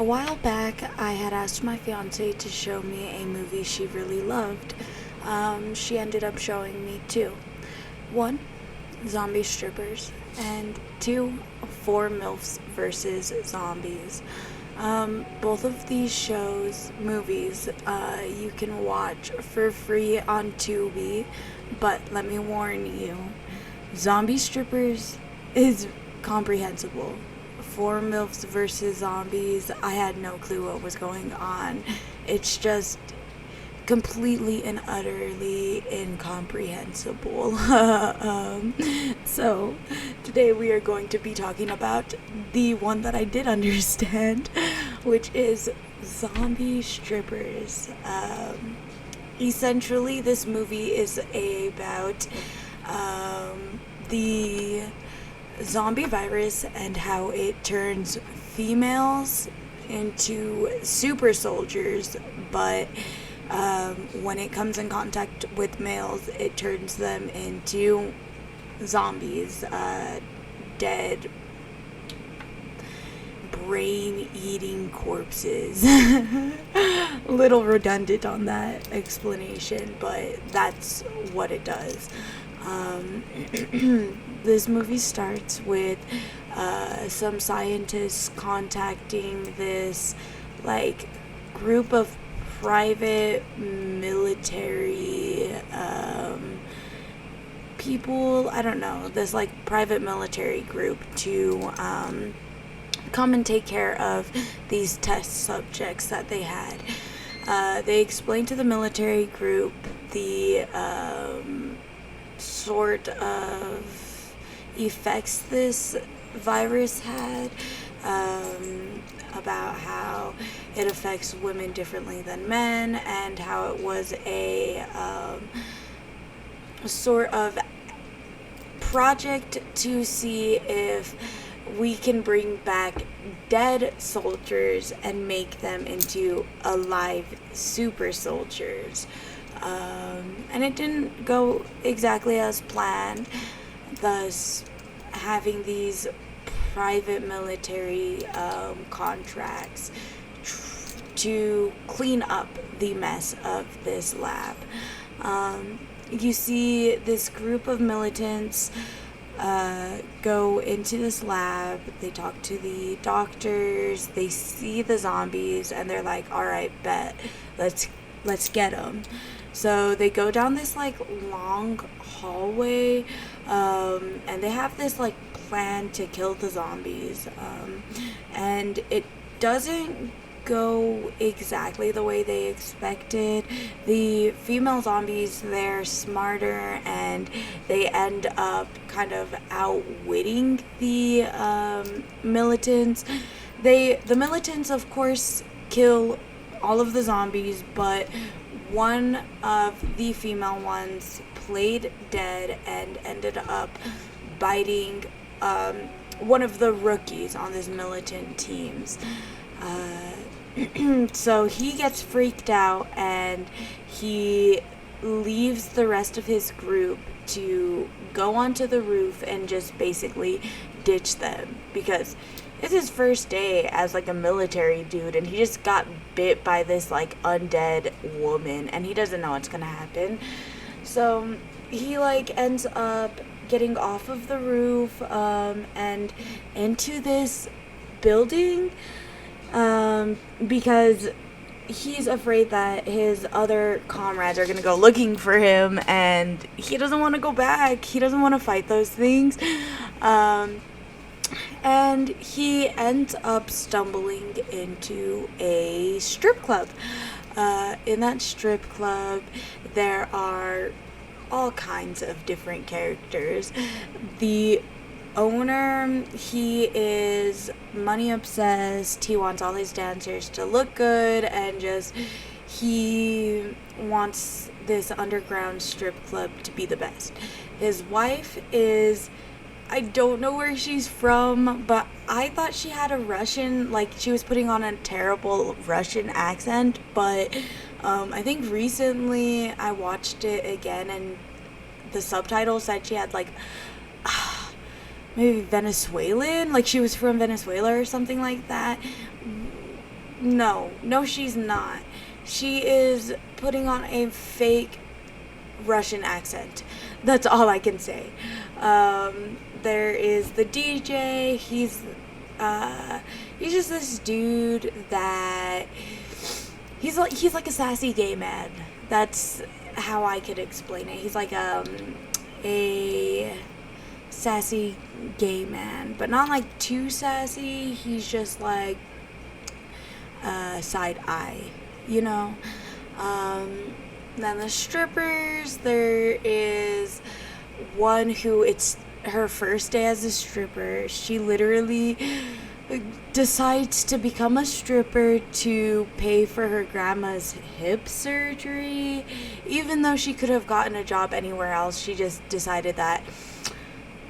A while back, I had asked my fiance to show me a movie she really loved. She ended up showing me two. One, zombie strippers, and two, four MILFs versus zombies. Both of these movies, you can watch for free on Tubi, but let me warn you, zombie strippers is comprehensible. Four MILFs versus zombies, I had no clue what was going on. It's just completely and utterly incomprehensible. So, today we are going to be talking about the one that I did understand, which is zombie strippers. Essentially, this movie is about the zombie virus and how it turns females into super soldiers, but when it comes in contact with males, it turns them into zombies, dead, brain-eating corpses. Little redundant on that explanation, but that's what it does. This movie starts with some scientists contacting this group of private military people. I don't know, this private military group to come and take care of these test subjects that they had. They explained to the military group the sort of effects this virus had, about how it affects women differently than men, and how it was a sort of project to see if we can bring back dead soldiers and make them into alive super soldiers. And it didn't go exactly as planned, thus having these private military contracts to clean up the mess of this lab. You see this group of militants go into this lab. They talk to the doctors, they see the zombies, and they're like, all right, bet, let's get them. So they go down this long hallway, and they have this plan to kill the zombies, and it doesn't go exactly the way they expected. The female zombies, they're smarter, and they end up kind of outwitting the militants. The militants, of course, kill all of the zombies, but one of the female ones played dead and ended up biting one of the rookies on this militant teams. So he gets freaked out, and he leaves the rest of his group to go onto the roof and just basically ditch them, because it's his first day as a military dude, and he just got bit by this undead woman, and he doesn't know what's gonna happen. So he ends up getting off of the roof and into this building, because he's afraid that his other comrades are gonna go looking for him, and he doesn't want to go back. He doesn't want to fight those things. And he ends up stumbling into a strip club. In that strip club, there are all kinds of different characters. The owner, he is money obsessed. He wants all his dancers to look good, and he wants this underground strip club to be the best. His wife is, I don't know where she's from, but I thought she had a Russian, she was putting on a terrible Russian accent, but I think recently I watched it again, and the subtitle said she had maybe Venezuelan, she was from Venezuela or something like that. No, she's not. She is putting on a fake Russian accent. That's all I can say. There is the DJ. He's just this dude that he's like a sassy gay man. That's how I could explain it. He's like a sassy gay man, but not like too sassy. He's just like side eye, you know. Then the strippers, there is one who it's her first day as a stripper. She literally decides to become a stripper to pay for her grandma's hip surgery. Even though she could have gotten a job anywhere else, she just decided that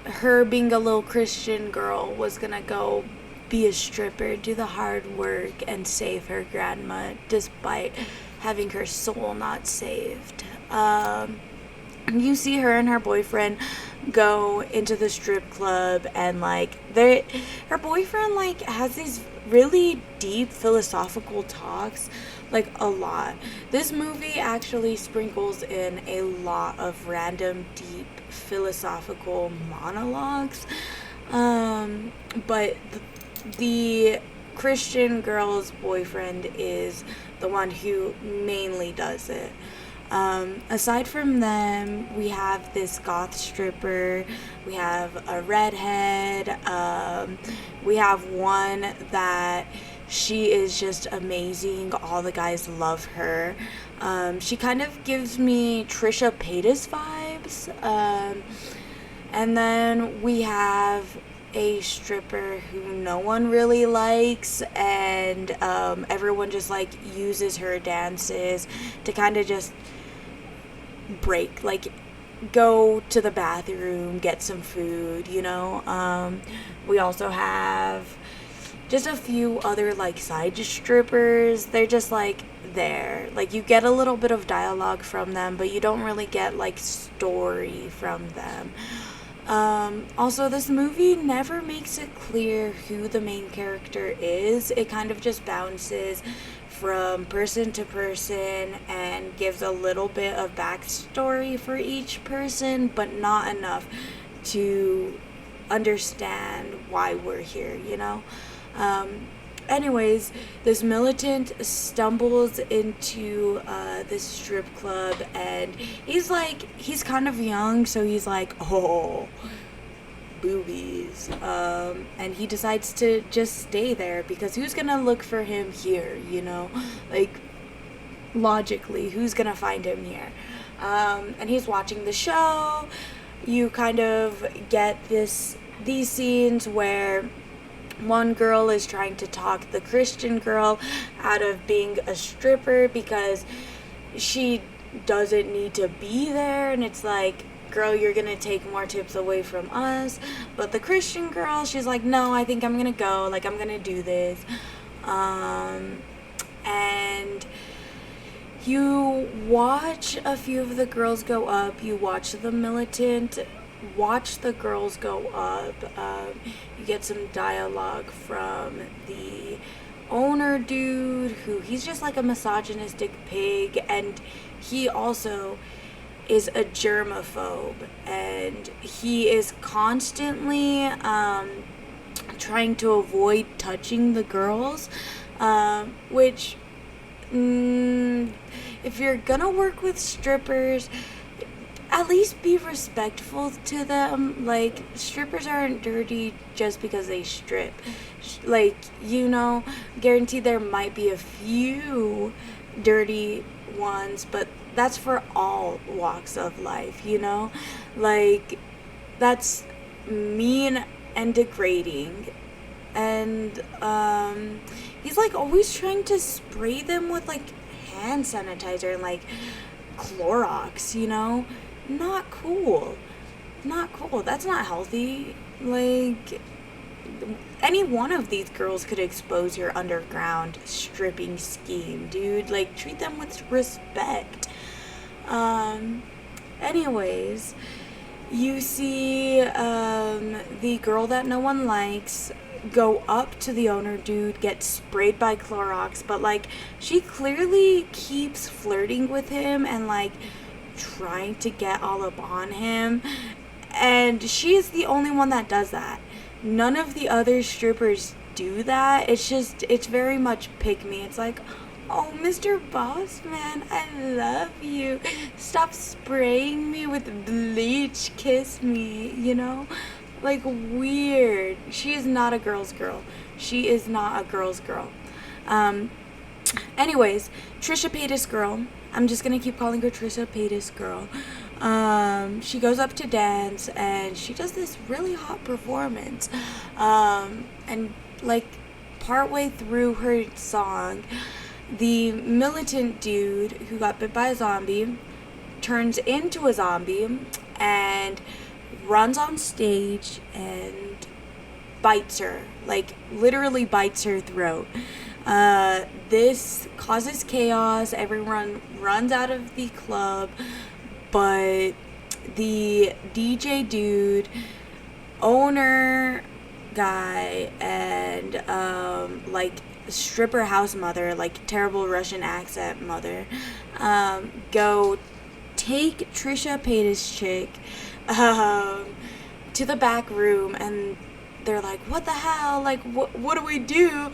her being a little Christian girl was gonna go be a stripper, do the hard work, and save her grandma despite having her soul not saved. You see her and her boyfriend go into the strip club, and like her boyfriend like has these really deep philosophical talks, like a lot. This movie actually sprinkles in a lot of random deep philosophical monologues, but the Christian girl's boyfriend is the one who mainly does it. Aside from them, we have this goth stripper, we have a redhead, we have one that she is just amazing. All the guys love her. She kind of gives me Trisha Paytas vibes. And then we have a stripper who no one really likes, and everyone just like uses her dances to kind of just break, like go to the bathroom, get some food, you know. We also have just a few other like side strippers. They're just like there, like you get a little bit of dialogue from them, but you don't really get like story from them. Also, this movie never makes it clear who the main character is. It kind of just bounces from person to person and gives a little bit of backstory for each person, but not enough to understand why we're here, you know? Anyways, this militant stumbles into this strip club, and he's kind of young, so he's like, oh, boobies. And he decides to just stay there because who's gonna look for him here, you know? Like, logically, who's gonna find him here? And he's watching the show. You kind of get these scenes where one girl is trying to talk the Christian girl out of being a stripper because she doesn't need to be there, and it's like, girl, you're gonna take more tips away from us. But the Christian girl, she's like, no, I think I'm gonna go, like I'm gonna do this. And you watch a few of the girls go up, you watch the militant watch the girls go up. You get some dialogue from the owner dude, who he's just like a misogynistic pig, and he also is a germaphobe, and he is constantly trying to avoid touching the girls, which if you're gonna work with strippers, at least be respectful to them. Like, strippers aren't dirty just because they strip. Like, you know, guaranteed there might be a few dirty ones, but that's for all walks of life, you know? Like, that's mean and degrading. And he's like always trying to spray them with like hand sanitizer and like Clorox, you know? Not cool. That's not healthy. Like, any one of these girls could expose your underground stripping scheme, dude. Like, treat them with respect. Anyways, you see the girl that no one likes. go up to the owner dude, get sprayed by Clorox, but like she clearly keeps flirting with him and like trying to get all up on him, and she is the only one that does that. None of the other strippers do that. It's very much pick me. It's like, oh, Mr. Boss Man, I love you. Stop spraying me with bleach. Kiss me, you know? Like, weird. She is not a girl's girl. She is not a girl's girl. Anyways, Trisha Paytas girl. I'm just gonna keep calling her Trisha Paytas girl. She goes up to dance and she does this really hot performance. And like partway through her song, the militant dude who got bit by a zombie turns into a zombie and runs on stage and bites her, like literally bites her throat. This causes chaos. Everyone runs out of the club, but the DJ dude, owner guy, and like stripper house mother, like terrible Russian accent mother, go take Trisha Paytas chick to the back room, and they're like, what the hell, like what do we do?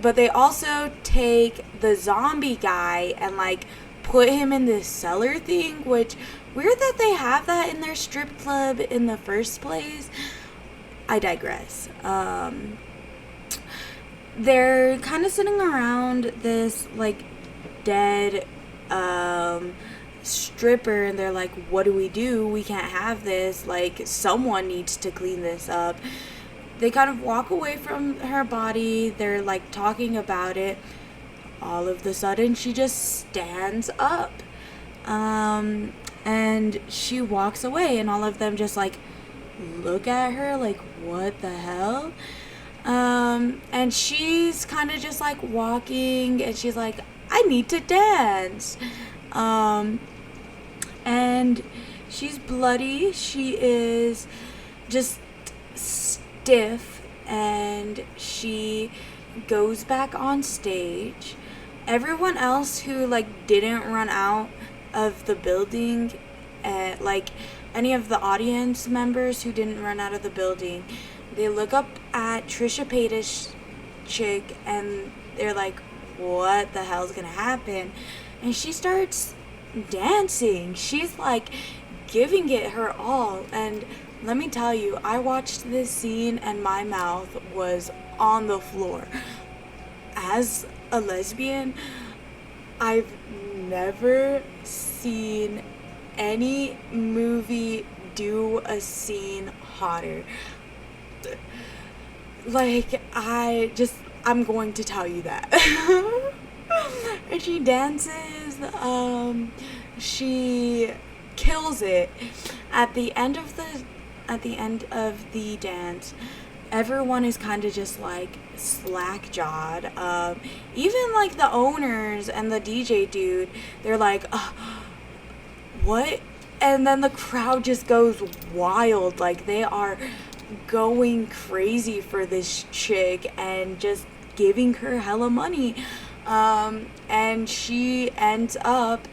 But they also take the zombie guy and like put him in this cellar thing, which weird that they have that in their strip club in the first place. I digress. They're kind of sitting around this like dead stripper, and they're like, what do? We can't have this, like someone needs to clean this up. They kind of walk away from her body. They're like talking about it. All of a sudden she just stands up, and she walks away, and all of them just like look at her like, what the hell? And she's kind of just like walking, and she's like, I need to dance. And she's bloody. She is just stiff, and she goes back on stage. Everyone else who like didn't run out of the building, like any of the audience members who didn't run out of the building, they look up at Trisha Paytas chick, and they're like, what the hell's gonna happen? And she starts dancing. She's like giving it her all. And let me tell you, I watched this scene and my mouth was on the floor. As a lesbian, I've never seen any movie do a scene hotter. Like, I'm going to tell you that. And she dances, she kills it. At the end of the dance, everyone is kind of just like slack-jawed. Even like the owners and the DJ dude, they're like, what? And then the crowd just goes wild. Like, they are going crazy for this chick and just giving her hella money. And she ends up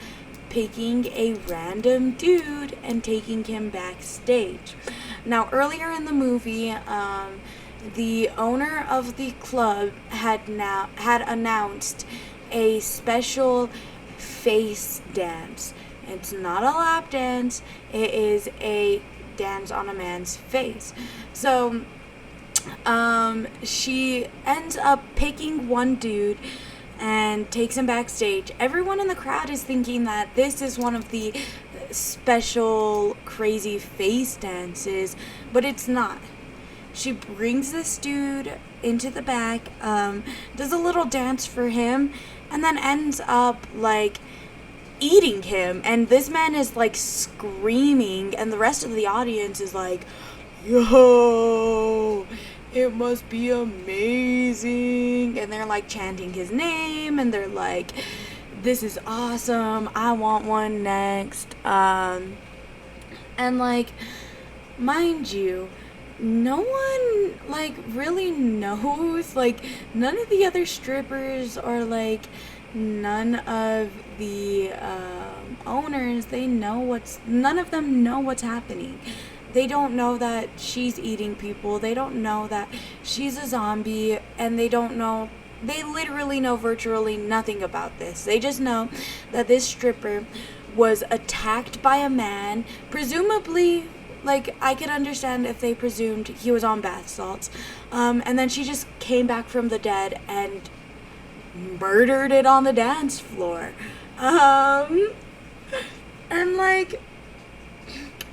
picking a random dude and taking him backstage. Now, earlier in the movie, the owner of the club had announced a special face dance. It's not a lap dance, it is a dance on a man's face. So she ends up picking one dude and takes him backstage. Everyone in the crowd is thinking that this is one of the special crazy face dances, but it's not. She brings this dude into the back, does a little dance for him, and then ends up like eating him. And this man is like screaming, and the rest of the audience is like, yo, it must be amazing. And they're like chanting his name, and they're like, this is awesome, I want one next. And like, mind you, no one like really knows. Like none of the other strippers or like none of the owners, none of them know what's happening. They don't know that she's eating people. They don't know that she's a zombie, and they literally know virtually nothing about this. They just know that this stripper was attacked by a man, presumably, like, I could understand if they presumed he was on bath salts. And then she just came back from the dead and murdered it on the dance floor. And, like,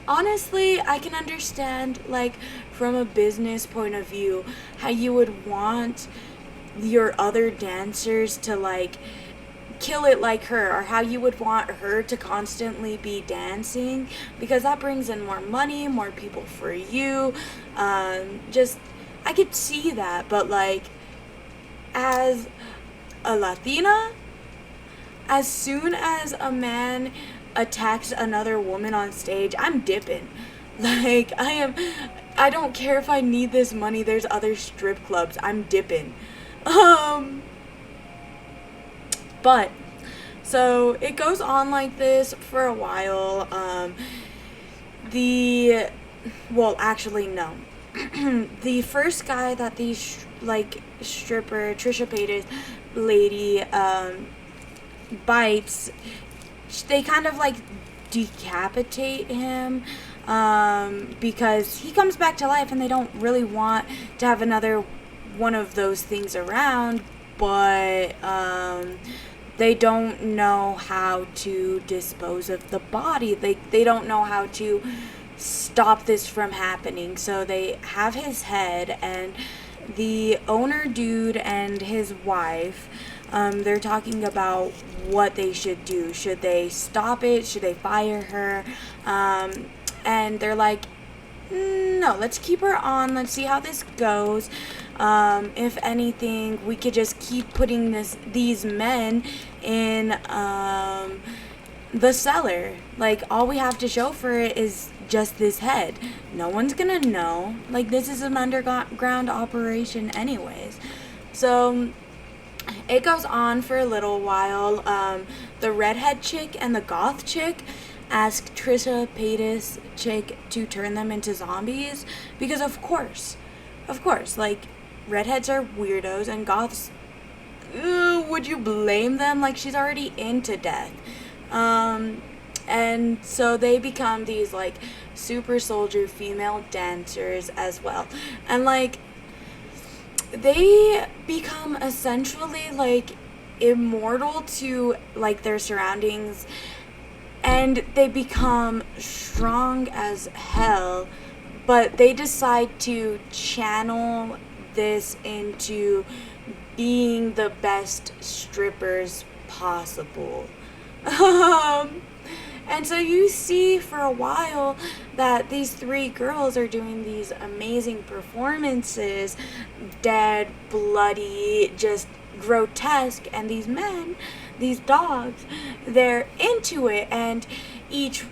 honestly, I can understand, like, from a business point of view, how you would want your other dancers to, like, kill it like her, or how you would want her to constantly be dancing, because that brings in more money, more people for you. I could see that, but, like, as a Latina, as soon as a man attacks another woman on stage, I'm dipping. Like, I don't care if I need this money, there's other strip clubs, I'm dipping. But, so, it goes on like this for a while. Actually, no. The first guy that the, stripper, Trisha Paytas lady, bites, they kind of, like, decapitate him, because he comes back to life and they don't really want to have another one of those things around, but, they don't know how to dispose of the body. They don't know how to stop this from happening. So they have his head, and the owner dude and his wife, they're talking about what they should do. Should they stop it? Should they fire her? And they're like, no, let's keep her on. Let's see how this goes. If anything, we could just keep putting these men in the cellar. Like, all we have to show for it is just this head. No one's gonna know. Like, this is an underground operation anyways. So it goes on for a little while. The redhead chick and the goth chick ask Trisha Paytas chick to turn them into zombies, because of course, like, redheads are weirdos, and goths, would you blame them? Like, she's already into death. And so they become these, like, super soldier female dancers as well. And, like, they become essentially, like, immortal to, like, their surroundings, and they become strong as hell, but they decide to channel this into being the best strippers possible. And so you see for a while that these three girls are doing these amazing performances, dead, bloody, just grotesque, and these men, these dogs, they're into it, and each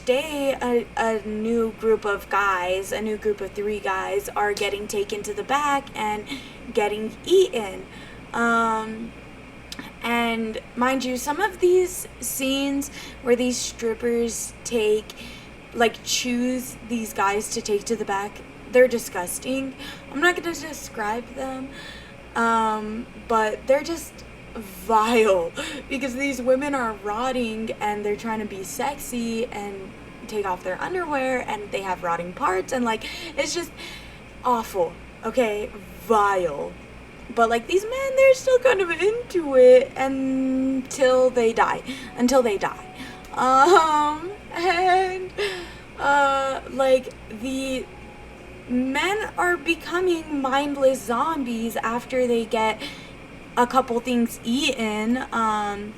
day a new group of guys, a new group of three guys are getting taken to the back and getting eaten. And mind you, some of these scenes where these strippers choose these guys to take to the back, they're disgusting. I'm not going to describe them, but they're just vile, because these women are rotting and they're trying to be sexy and take off their underwear, and they have rotting parts, and, like, it's just awful. Okay, vile. But, like, these men, they're still kind of into it until they die. Like, the men are becoming mindless zombies after they get a couple things eaten, and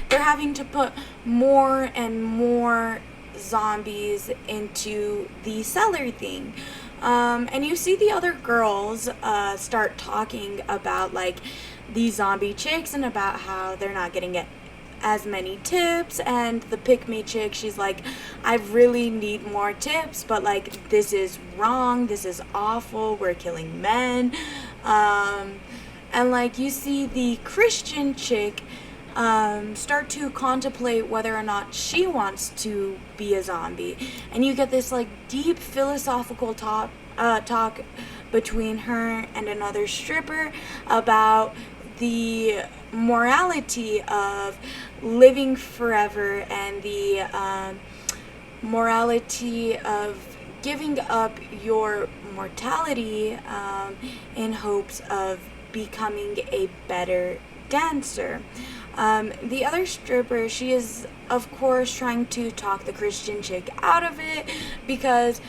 they're having to put more and more zombies into the cellar thing. And you see the other girls start talking about, like, these zombie chicks, and about how they're not getting as many tips, and the pick me chick, she's like, I really need more tips, but like, this is wrong, this is awful, we're killing men. And like, you see the Christian chick start to contemplate whether or not she wants to be a zombie, and you get this like deep philosophical talk between her and another stripper about the morality of living forever and the morality of giving up your mortality in hopes of becoming a better dancer. The other stripper, she is of course trying to talk the Christian chick out of it because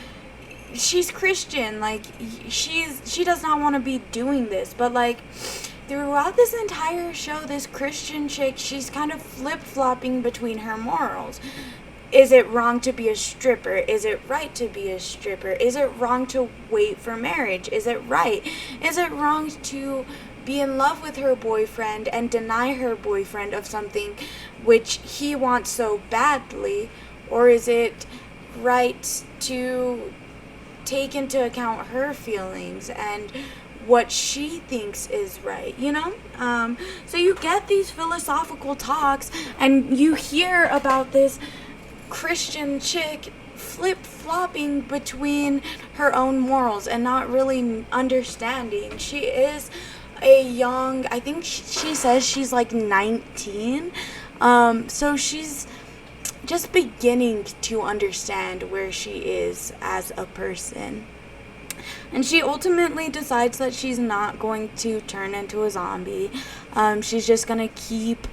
she's Christian. Like, she does not want to be doing this, but like, throughout this entire show, this Christian chick, she's kind of flip-flopping between her morals. Is it wrong to be a stripper? Is it right to be a stripper? Is it wrong to wait for marriage? Is it right? Is it wrong to be in love with her boyfriend and deny her boyfriend of something which he wants so badly? Or is it right to take into account her feelings and what she thinks is right, you know? So you get these philosophical talks, and you hear about this Christian chick flip-flopping between her own morals and not really understanding. She is a young, I think she says she's like 19, so she's just beginning to understand where she is as a person. And she ultimately decides that she's not going to turn into a zombie. She's just going to keep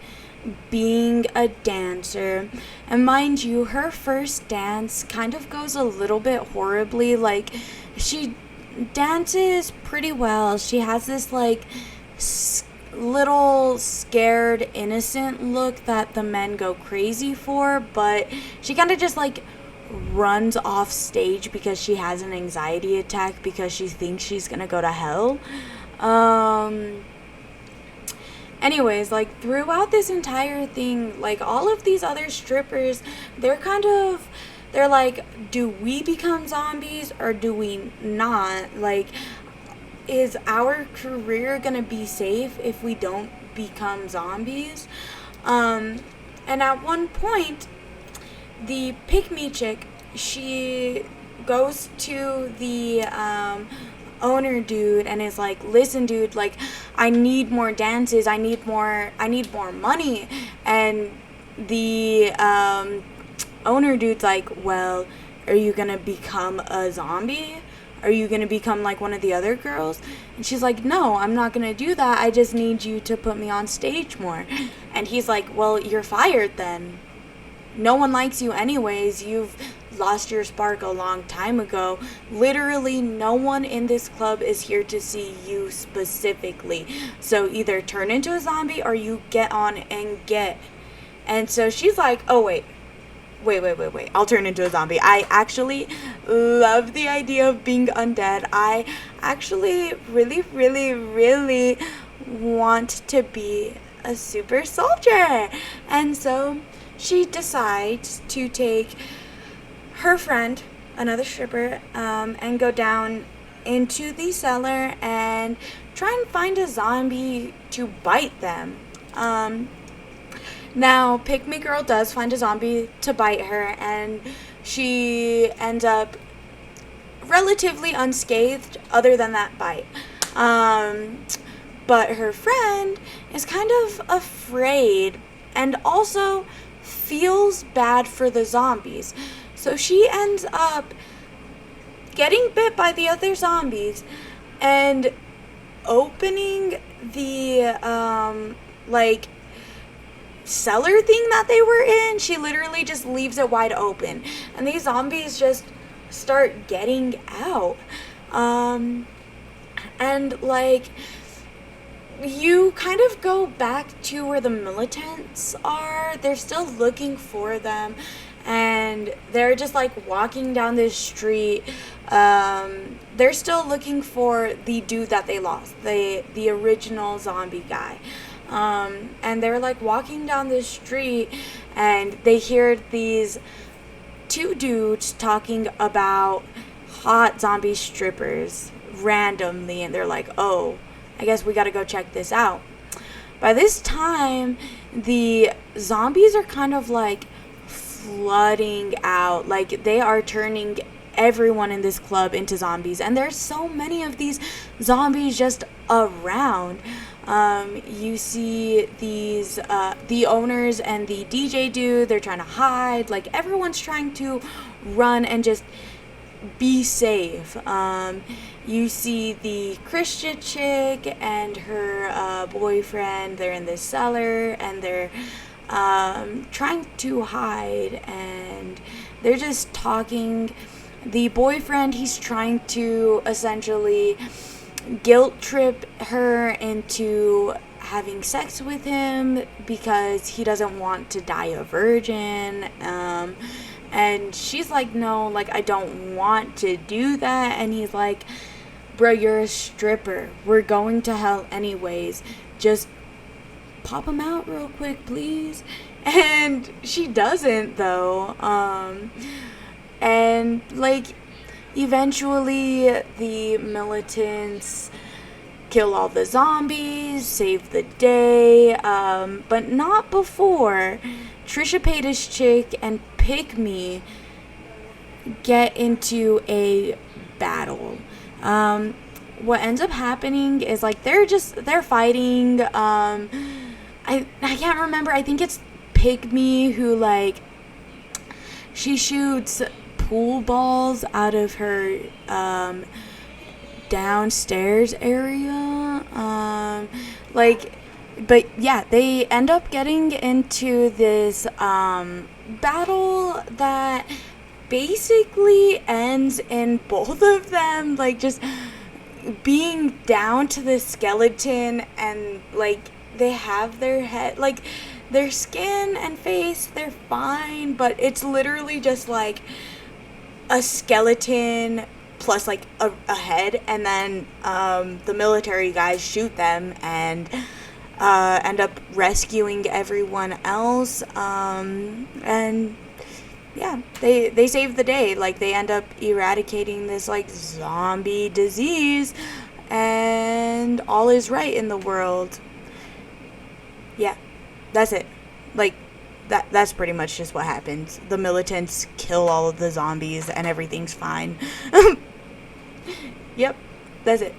being a dancer. And mind you, her first dance kind of goes a little bit horribly. Like, she dances pretty well. She has this, like, little scared, innocent look that the men go crazy for. But she kind of just, like, runs off stage because she has an anxiety attack because she thinks she's gonna go to hell. Anyways, like, throughout this entire thing, like, all of these other strippers, they're like, do we become zombies or do we not? Like, is our career gonna be safe if we don't become zombies? And at one point, the pick-me chick, she goes to the owner dude and is like, listen dude, like, I need more dances, I need more money. And the owner dude's like, well, are you gonna become a zombie? Are you gonna become like one of the other girls? And she's like, no, I'm not gonna do that, I just need you to put me on stage more. And he's like, well, you're fired then. No one likes you anyways. You've lost your spark a long time ago. Literally, no one in this club is here to see you specifically. So either turn into a zombie or you get on and get. And so she's like, oh, wait. I'll turn into a zombie. I actually love the idea of being undead. I actually really, really, really want to be a super soldier. And so she decides to take her friend, another stripper, and go down into the cellar and try and find a zombie to bite them. Now, Pick Me Girl does find a zombie to bite her, and she ends up relatively unscathed other than that bite. But her friend is kind of afraid and also feels bad for the zombies. So she ends up getting bit by the other zombies and opening the cellar thing that they were in. She literally just leaves it wide open, and these zombies just start getting out. And like, you kind of go back to where the militants are. They're still looking for them, and they're just like walking down this street. They're still looking for the dude that they lost, the original zombie guy. And they're like walking down the street, and they hear these two dudes talking about hot zombie strippers randomly, and they're like, oh, I guess we gotta go check this out. By this time, the zombies are kind of like flooding out. Like, they are turning everyone in this club into zombies, and there's so many of these zombies just around. You see these the owners and the DJ dude, they're trying to hide. Like, everyone's trying to run and just be safe. You see the Christian chick and her boyfriend, they're in this cellar, and they're trying to hide, and they're just talking. The boyfriend, he's trying to essentially guilt trip her into having sex with him because he doesn't want to die a virgin. And she's like, no, like, I don't want to do that. And he's like, bro, you're a stripper. We're going to hell anyways. Just pop him out real quick, please. And she doesn't, though. And, like, eventually the militants kill all the zombies, save the day, but not before Trisha Paytas chick and Pick Me get into a battle. What ends up happening is, like, they're fighting. I can't remember. I think it's Pick Me who, like, she shoots pool balls out of her downstairs area. But yeah, they end up getting into this battle that basically ends in both of them, like, just being down to the skeleton, and, like, they have their head, like, their skin and face, they're fine, but it's literally just, like, a skeleton plus, like, a head, and then the military guys shoot them and end up rescuing everyone else, and yeah, they save the day. Like, they end up eradicating this, like, zombie disease, and all is right in the world. Yeah, that's it. Like, that's pretty much just what happens. The militants kill all of the zombies and everything's fine. Yep, that's it.